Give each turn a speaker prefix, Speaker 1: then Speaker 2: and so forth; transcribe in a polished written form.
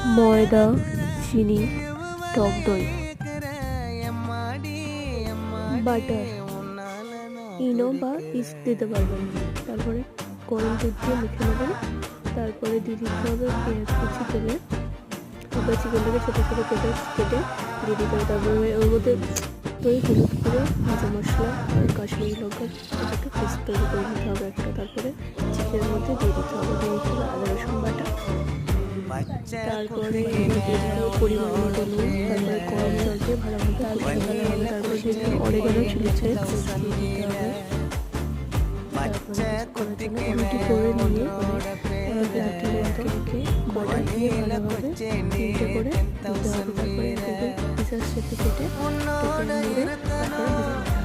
Speaker 1: ময়দা, চিনি, টক দই, বাটার, ইনো বা ইস্ট দিতে পারবেন। তারপরে গরম দুধ দিয়ে মেখে নেবেন। তারপরে দিয়ে দিতে হবে পেঁয়াজ কুচি তেলে। তারপরে চিকেনটাকে ছোটো ছোটো কেটে কেটে দিয়ে দিতে হবে। তারপরে ওর মধ্যে দই, হলুদ গুঁড়ো, ভাজা মশলা আর কাশ্মীরি লঙ্কা এটাকে পেস্ট তৈরি করে নিতে হবে একটা। তারপরে চিকেনের মধ্যে দিয়ে দিতে হবে আদা রসুন বাটা। তারপরে পরিমাণ মতো নুন। তারপরে গরম জল দিয়ে ভালোভাবে কষিয়ে নিতে হবে। তারপরে দিয়ে দিতে হবে অরেগানো, চিলি ফ্লেক্স দিয়ে দিতে হবে। তারপরে রুটি করে নিয়ে লাঠি রেখে কড়া দিয়ে ভালোভাবে তিনটে করে দিতে হবে। তারপরে পিজার শেপে কেটে মুড়ে তারপরে ভেজে নিতে হবে।